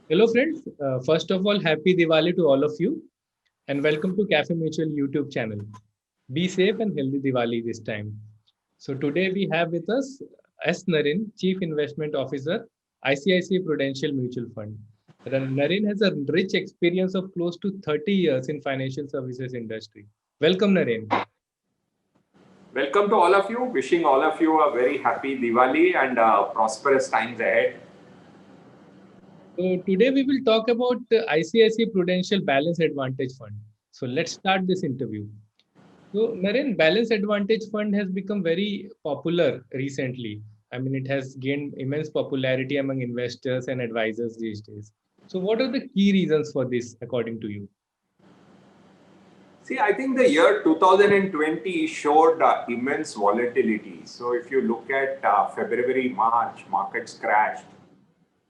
Hello, friends. First of all, happy Diwali to all of you, and welcome to Cafe Mutual YouTube channel. Be safe and healthy Diwali this time. So today we have with us S. Naren, Chief Investment Officer, ICICI Prudential Mutual Fund. Naren has a rich experience of close to 30 years in financial services industry. Welcome, Naren. Welcome to all of you. Wishing all of you a very happy Diwali and prosperous times ahead. So today we will talk about the ICICI Prudential Balance Advantage Fund. So let's start this interview. So, Naren, Balance Advantage Fund has become very popular recently. I mean, it has gained immense popularity among investors and advisors these days. So, what are the key reasons for this, according to you? See, I think the year 2020 showed immense volatility. So, if you look at February, March, markets crashed,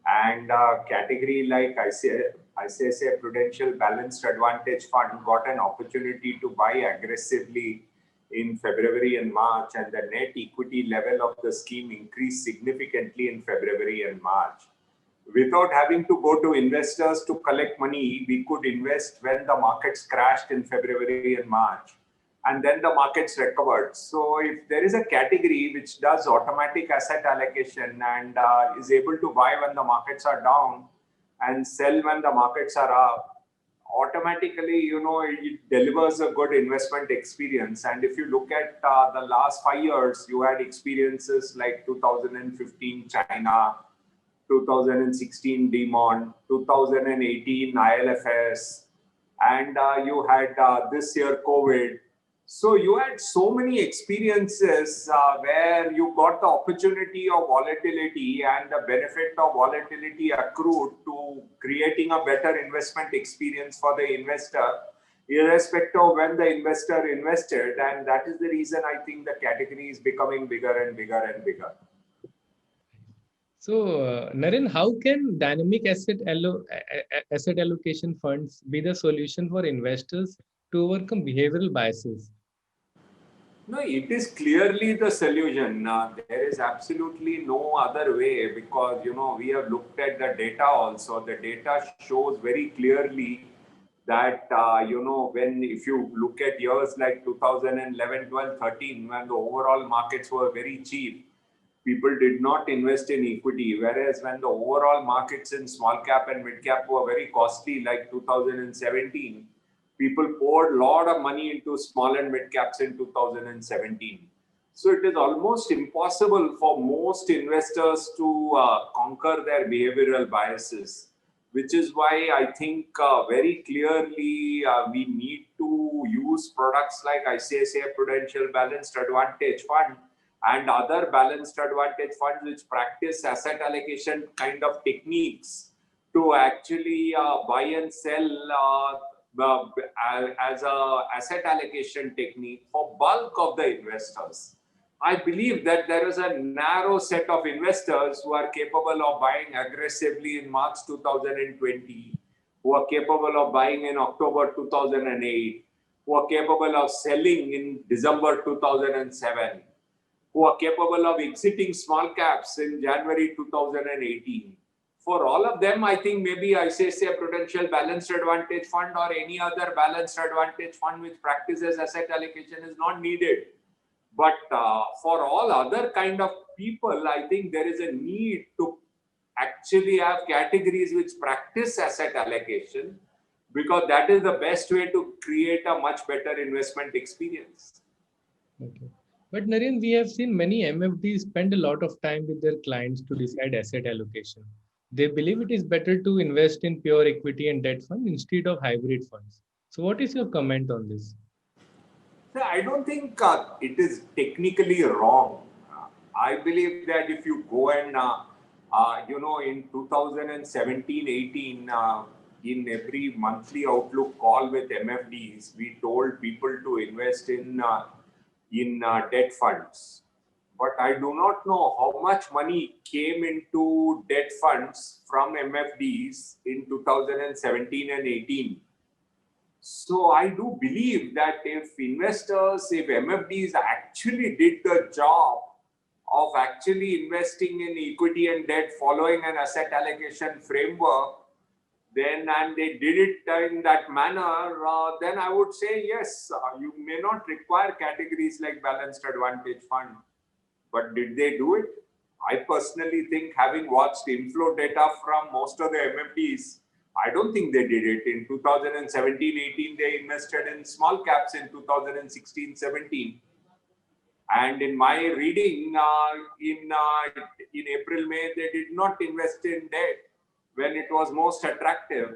and category like ICICI Prudential Balanced Advantage Fund got an opportunity to buy aggressively in February and March, and the net equity level of the scheme increased significantly in February and March. Without having to go to investors to collect money, we could invest when the markets crashed in February and March, and then the markets recovered. So, if there is a category which does automatic asset allocation and is able to buy when the markets are down and sell when the markets are up, automatically, it delivers a good investment experience. And if you look at the last 5 years, you had experiences like 2015 China, 2016 Demon, 2018 ILFS, and you had this year COVID. So you had so many experiences where you got the opportunity of volatility and the benefit of volatility accrued to creating a better investment experience for the investor, irrespective of when the investor invested. And that is the reason I think the category is becoming bigger and bigger and bigger. So, Naren, how can dynamic asset allocation funds be the solution for investors to overcome behavioral biases? No, it is clearly the solution. There is absolutely no other way because we have looked at the data also. The data shows very clearly that when if you look at years like 2011, 12, 13, when the overall markets were very cheap, people did not invest in equity. Whereas when the overall markets in small cap and mid cap were very costly, like 2017, people poured a lot of money into small and mid caps in 2017. So it is almost impossible for most investors to conquer their behavioral biases, which is why I think very clearly we need to use products like ICICI Prudential Balanced Advantage Fund and other balanced advantage funds which practice asset allocation kind of techniques to actually buy and sell as a asset allocation technique for bulk of the investors. I believe that there is a narrow set of investors who are capable of buying aggressively in March 2020, who are capable of buying in October 2008, who are capable of selling in December 2007, who are capable of exiting small caps in January 2018. For all of them, I think maybe ICICI Prudential Balanced Advantage Fund or any other balanced advantage fund which practices asset allocation is not needed. But for all other kind of people, I think there is a need to actually have categories which practice asset allocation because that is the best way to create a much better investment experience. Okay. But Naren, we have seen many MFDs spend a lot of time with their clients to decide asset allocation. They believe it is better to invest in pure equity and debt fund instead of hybrid funds. So, what is your comment on this? So I don't think it is technically wrong. I believe that if you go and, in 2017-18, in every monthly outlook call with MFDs, we told people to invest in debt funds. But I do not know how much money came into debt funds from MFDs in 2017 and 18. So I do believe that if MFDs actually did the job of actually investing in equity and debt following an asset allocation framework, then and they did it in that manner, then I would say yes, you may not require categories like balanced advantage fund. But did they do it? I personally think, having watched inflow data from most of the MFDs, I don't think they did it. In 2017-18, they invested in small caps. In 2016-17, and in my reading, in April May, they did not invest in debt when it was most attractive.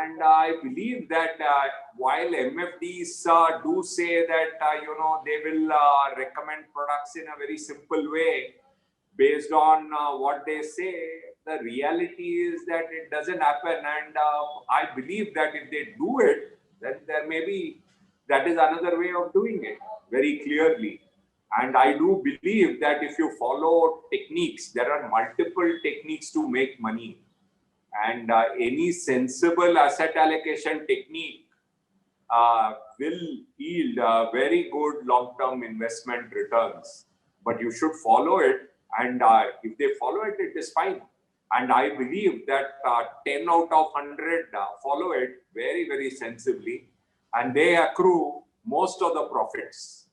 And I believe that while MFDs do say that they will recommend products in a very simple way based on what they say, the reality is that it doesn't happen. And I believe that if they do it, then there may be, that is another way of doing it very clearly. And I do believe that if you follow techniques, there are multiple techniques to make money. And any sensible asset allocation technique will yield very good long-term investment returns. But you should follow it, and if they follow it, it is fine. And I believe that 10 out of 100 follow it very, very sensibly, and they accrue most of the profits.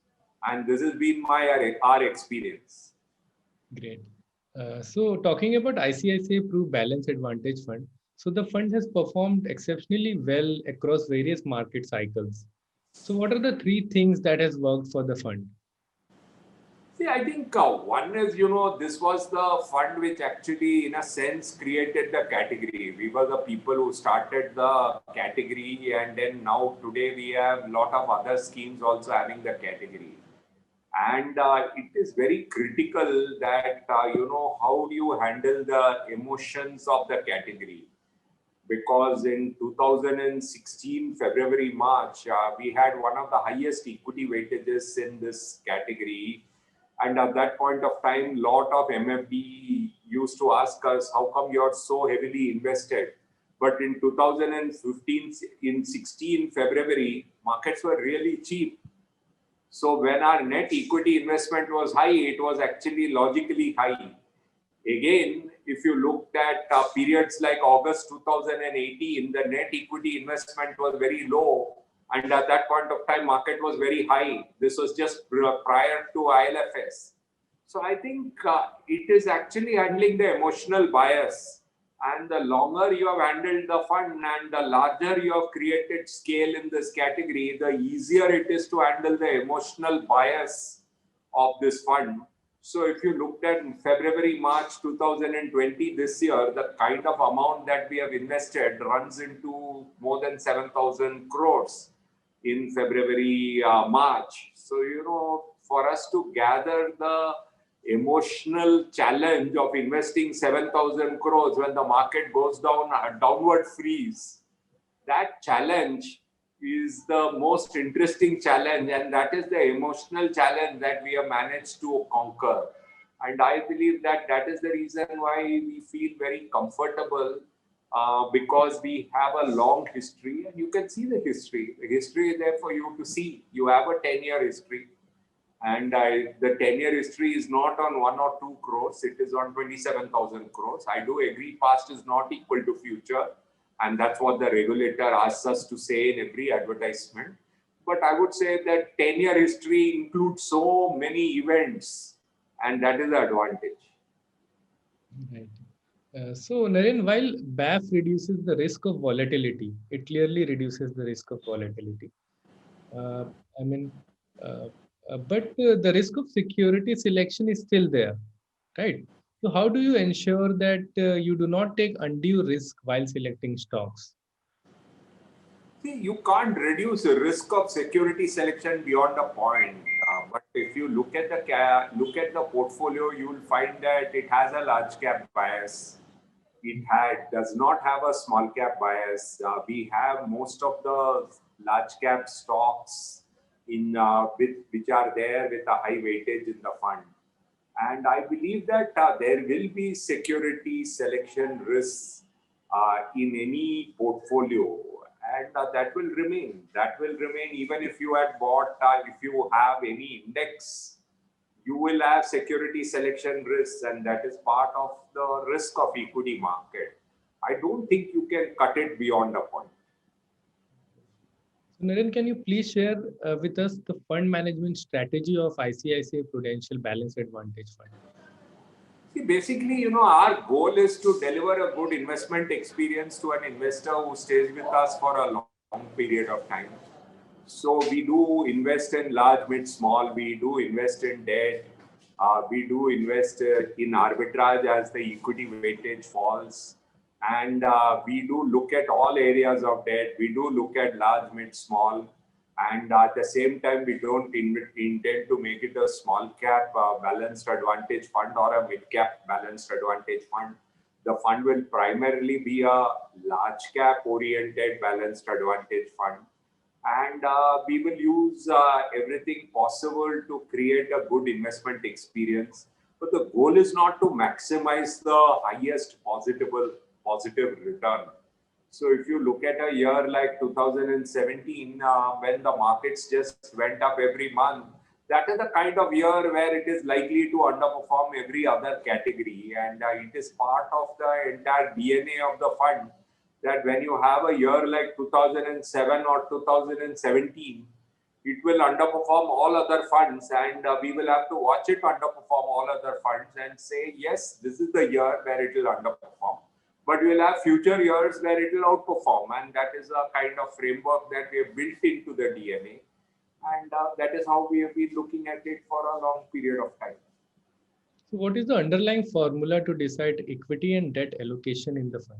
And this has been our experience. Great. So talking about ICICI Pru Balance Advantage Fund, so the fund has performed exceptionally well across various market cycles. So what are the three things that has worked for the fund? See, I think one is, this was the fund which actually, in a sense, created the category. We were the people who started the category, and then now today we have a lot of other schemes also having the category. And it is very critical that, how do you handle the emotions of the category? Because in 2016, February, March, we had one of the highest equity weightages in this category. And at that point of time, lot of MFD used to ask us, how come you're so heavily invested? But in 2015, in 16 February, markets were really cheap. So when our net equity investment was high, it was actually logically high. Again, if you looked at periods like August 2018, the net equity investment was very low. And at that point of time, market was very high. This was just prior to ILFS. So I think it is actually handling the emotional bias. And the longer you have handled the fund and the larger you have created scale in this category, the easier it is to handle the emotional bias of this fund. So if you looked at February, March 2020, this year, the kind of amount that we have invested runs into more than 7,000 crores in February, March. So, for us to gather the emotional challenge of investing 7,000 crores when the market goes down a downward freeze, that challenge is the most interesting challenge, and that is the emotional challenge that we have managed to conquer. And I believe that that is the reason why we feel very comfortable, because we have a long history, and you can see the history. The history is there for you to see. You have a 10-year history, and the 10-year history is not on 1 or 2 crores, it is on 27,000 crores. I do agree past is not equal to future, and that's what the regulator asks us to say in every advertisement. But I would say that 10-year history includes so many events, and that is the advantage. Right. So Naren, while BAF reduces the risk of volatility, it clearly reduces the risk of volatility. Uh, I mean, uh, but the risk of security selection is still there, right? So how do you ensure that you do not take undue risk while selecting stocks? See, you can't reduce the risk of security selection beyond a point. But if you look at the portfolio, you will find that it has a large cap bias. Does not have a small cap bias. We have most of the large cap stocks in which are there with a high weightage in the fund. And I believe that there will be security selection risks in any portfolio, and that will remain. That will remain even if you had bought, if you have any index, you will have security selection risks, and that is part of the risk of equity market. I don't think you can cut it beyond a point. So Naren, can you please share with us the fund management strategy of ICICI Prudential Balanced Advantage Fund? See, basically, our goal is to deliver a good investment experience to an investor who stays with us for a long period of time. So we do invest in large, mid, small. We do invest in debt. We do invest in arbitrage as the equity weightage falls. And we do look at all areas of debt. We do look at large, mid, small. And at the same time, we don't intend to make it a small cap balanced advantage fund or a mid cap balanced advantage fund. The fund will primarily be a large cap oriented balanced advantage fund. And we will use everything possible to create a good investment experience. But the goal is not to maximize the highest positive return. So if you look at a year like 2017, when the markets just went up every month, that is the kind of year where it is likely to underperform every other category. And it is part of the entire DNA of the fund that when you have a year like 2007 or 2017, it will underperform all other funds, and we will have to watch it underperform all other funds and say, yes, this is the year where it will underperform. But we will have future years where it will outperform, and that is a kind of framework that we have built into the DNA. And that is how we have been looking at it for a long period of time. So what is the underlying formula to decide equity and debt allocation in the fund?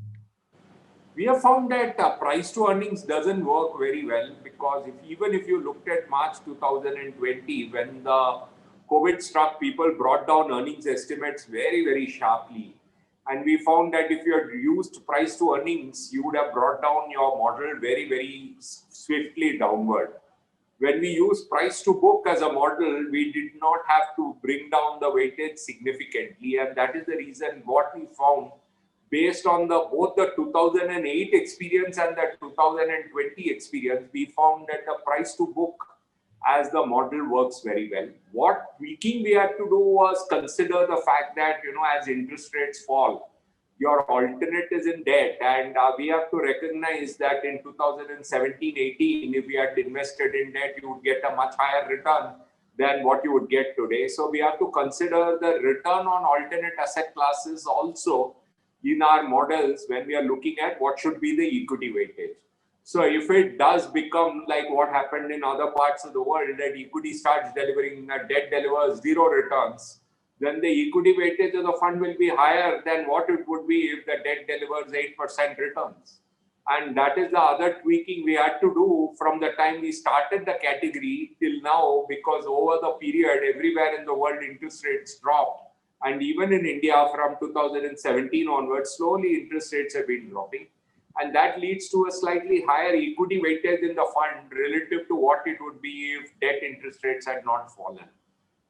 We have found that price to earnings doesn't work very well because even if you looked at March 2020, when the COVID struck, people brought down earnings estimates very, very sharply. And we found that if you had used price to earnings, you would have brought down your model very, very swiftly downward. When we use price to book as a model, we did not have to bring down the weightage significantly. And that is the reason what we found based on both the 2008 experience and the 2020 experience, we found that the price to book as the model works very well. What tweaking we had to do was consider the fact that, as interest rates fall, your alternate is in debt. And we have to recognize that in 2017-18, if we had invested in debt, you would get a much higher return than what you would get today. So we have to consider the return on alternate asset classes also in our models when we are looking at what should be the equity weightage. So if it does become like what happened in other parts of the world, that equity starts delivering, debt delivers zero returns, then the equity weightage of the fund will be higher than what it would be if the debt delivers 8% returns. And that is the other tweaking we had to do from the time we started the category till now, because over the period, everywhere in the world, interest rates dropped. And even in India, from 2017 onwards, slowly interest rates have been dropping. And that leads to a slightly higher equity weightage in the fund relative to what it would be if debt interest rates had not fallen.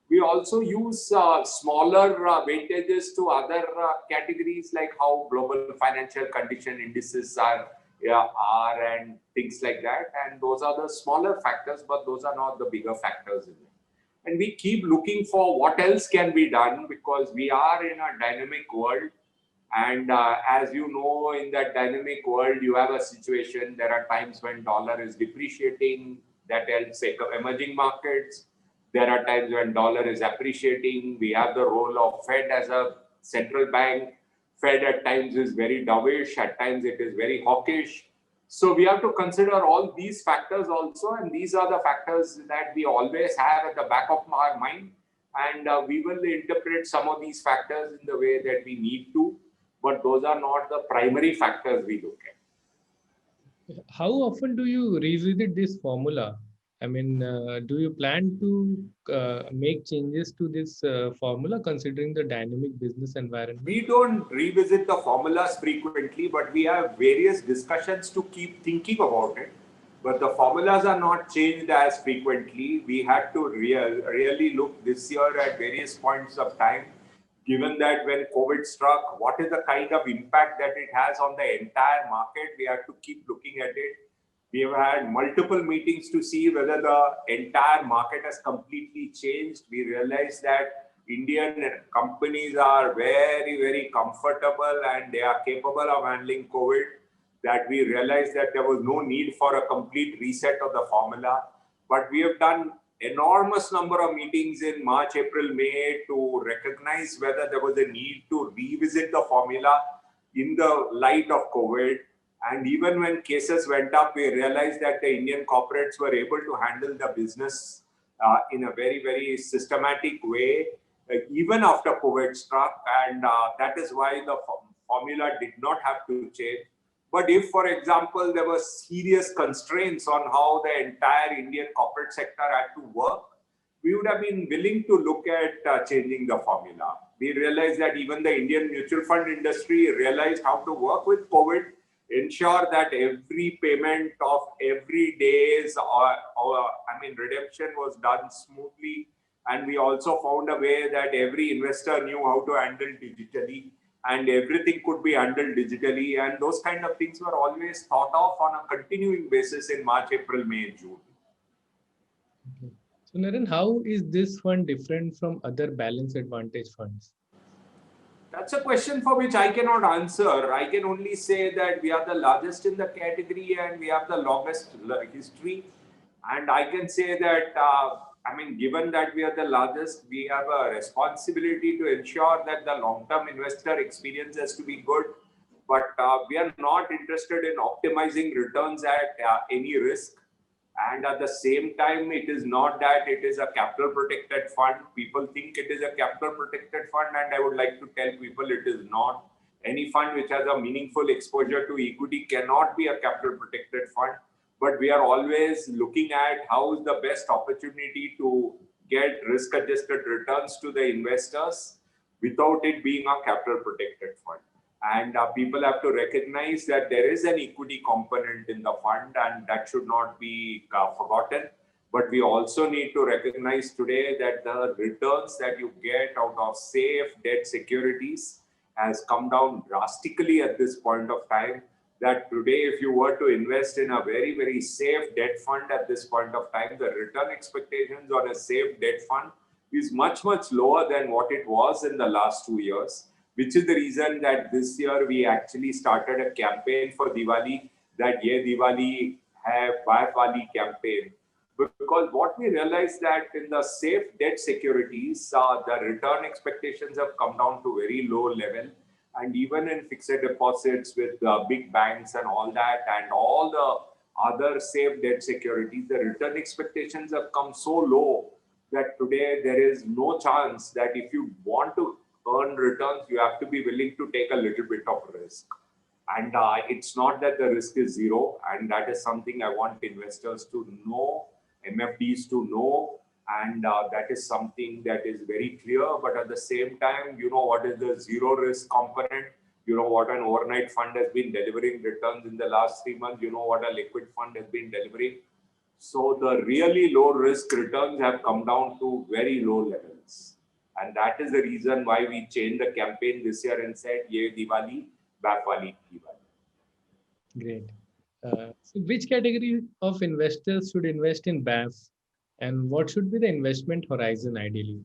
We also use smaller weightages to other categories, like how global financial condition indices are and things like that. And those are the smaller factors, but those are not the bigger factors in it. And we keep looking for what else can be done because we are in a dynamic world. And as you know, in that dynamic world, you have a situation. There are times when dollar is depreciating. That helps emerging markets. There are times when dollar is appreciating. We have the role of Fed as a central bank. Fed at times is very dovish. At times it is very hawkish. So we have to consider all these factors also, and these are the factors that we always have at the back of our mind. And we will interpret some of these factors in the way that we need to, but those are not the primary factors we look at. How often do you revisit this formula? I mean, do you plan to make changes to this formula considering the dynamic business environment? We don't revisit the formulas frequently, but we have various discussions to keep thinking about it. But the formulas are not changed as frequently. We had to really look this year at various points of time, given that when COVID struck, what is the kind of impact that it has on the entire market. We have to keep looking at it. We have had multiple meetings to see whether the entire market has completely changed. We realized that Indian companies are very, very comfortable and they are capable of handling COVID, that we realized that there was no need for a complete reset of the formula. But we have done enormous number of meetings in March, April, May to recognize whether there was a need to revisit the formula in the light of COVID. And even when cases went up, we realized that the Indian corporates were able to handle the business in a very, very systematic way, even after COVID struck. And that is why the formula did not have to change. But if, for example, there were serious constraints on how the entire Indian corporate sector had to work, we would have been willing to look at changing the formula. We realized that even the Indian mutual fund industry realized how to work with COVID, ensure that every payment of every day's redemption was done smoothly. And we also found a way that every investor knew how to handle digitally, and everything could be handled digitally. And those kind of things were always thought of on a continuing basis in March, April, May, June. Okay. So Naren, how is this fund different from other balance advantage funds? That's a question for which I cannot answer. I can only say that we are the largest in the category and we have the longest history. And I can say that, given that we are the largest, we have a responsibility to ensure that the long-term investor experience has to be good. But we are not interested in optimizing returns at any risk. And at the same time, it is not that it is a capital protected fund. People think it is a capital protected fund, and I would like to tell people it is not. Any fund which has a meaningful exposure to equity cannot be a capital protected fund. But we are always looking at how is the best opportunity to get risk adjusted returns to the investors without it being a capital protected fund. And people have to recognize that there is an equity component in the fund, and that should not be forgotten. But we also need to recognize today that the returns that you get out of safe debt securities has come down drastically at this point of time. That today, if you were to invest in a very, very safe debt fund at this point of time, the return expectations on a safe debt fund is much, much lower than what it was in the last 2 years. Which is the reason that this year we actually started a campaign for Diwali, that Ye Diwali Hai Wali campaign. Because what we realized that in the safe debt securities, the return expectations have come down to very low level. And even in fixed deposits with big banks and all that, and all the other safe debt securities, the return expectations have come so low that today there is no chance that if you want to earn returns, you have to be willing to take a little bit of risk. And it's not that the risk is zero. And that is something I want investors to know, MFDs to know. And that is something that is very clear. But at the same time, you know what is the zero risk component. You know what an overnight fund has been delivering returns in the last 3 months. You know what a liquid fund has been delivering. So the really low risk returns have come down to very low levels. And that is the reason why we changed the campaign this year and said, Ye Diwali, Wali Diwali. Great. So which category of investors should invest in BAF, and what should be the investment horizon ideally?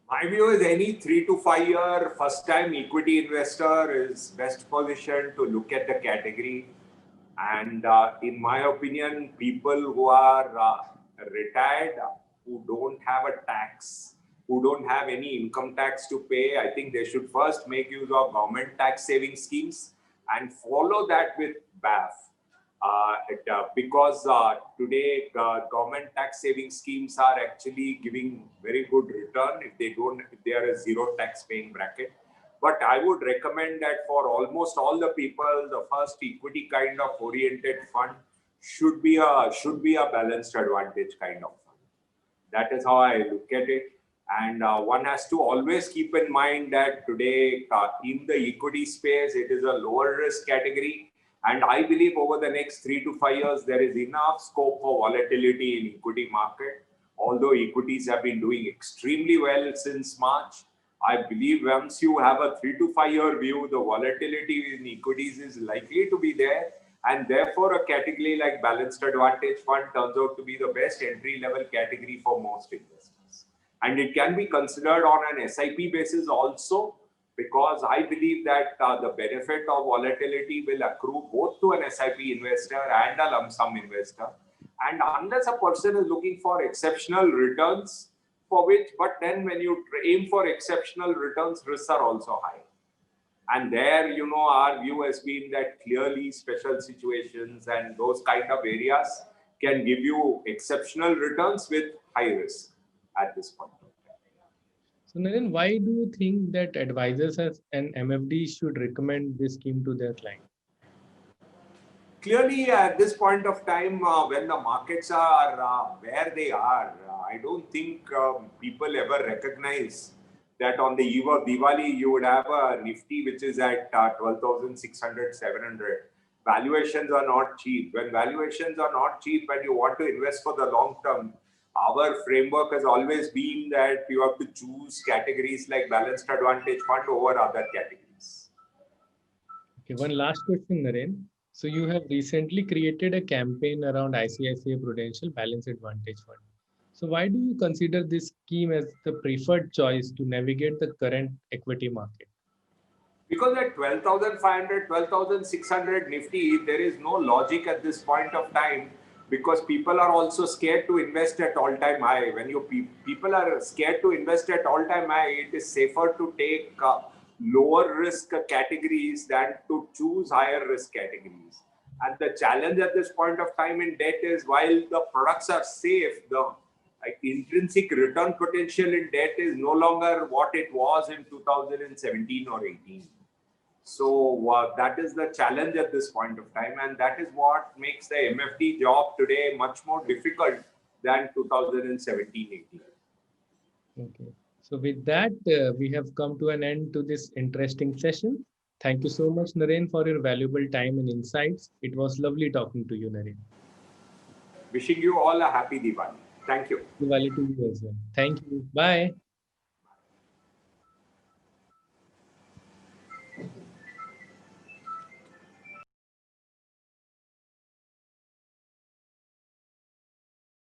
My view is any 3 to 5 year first time equity investor is best positioned to look at the category. And in my opinion, people who are retired, who don't have a tax, who don't have any income tax to pay, I think they should first make use of government tax saving schemes and follow that with BAF. Because today government tax saving schemes are actually giving very good return if they are a zero tax paying bracket. But I would recommend that for almost all the people, the first equity kind of oriented fund should be a balanced advantage kind of fund. That is how I look at it. And one has to always keep in mind that today in the equity space, it is a lower risk category. And I believe over the next 3 to 5 years, there is enough scope for volatility in equity market. Although equities have been doing extremely well since March, I believe once you have a 3 to 5 year view, the volatility in equities is likely to be there. And therefore, a category like Balanced Advantage Fund turns out to be the best entry level category for most investors. And it can be considered on an SIP basis also, because I believe that the benefit of volatility will accrue both to an SIP investor and a lump sum investor. And unless a person is looking for exceptional returns, but then when you aim for exceptional returns, risks are also high. And there, our view has been that clearly special situations and those kind of areas can give you exceptional returns with high risk at this point. So Naren, why do you think that advisors and MFD should recommend this scheme to their client? Clearly, at this point of time, when the markets are where they are, I don't think people ever recognize that on the eve of Diwali, you would have a Nifty which is at 12,600, 700. Valuations are not cheap. When valuations are not cheap and you want to invest for the long term, our framework has always been that you have to choose categories like balanced advantage fund over other categories. Okay, one last question, Naren. So you have recently created a campaign around ICICI Prudential Balance Advantage Fund. So why do you consider this scheme as the preferred choice to navigate the current equity market? Because at 12,500, 12,600 Nifty, there is no logic at this point of time, because people are also scared to invest at all-time high. When people are scared to invest at all-time high, it is safer to take lower risk categories than to choose higher risk categories. And the challenge at this point of time in debt is, while the products are safe, the intrinsic return potential in debt is no longer what it was in 2017 or 18. So that is the challenge at this point of time, and that is what makes the MFD job today much more difficult than 2017-18. Okay. So with that, we have come to an end to this interesting session. Thank you so much, Naren, for your valuable time and insights. It was lovely talking to you, Naren. Wishing you all a happy Diwali. Thank you. Diwali to you as well. Thank you. Bye.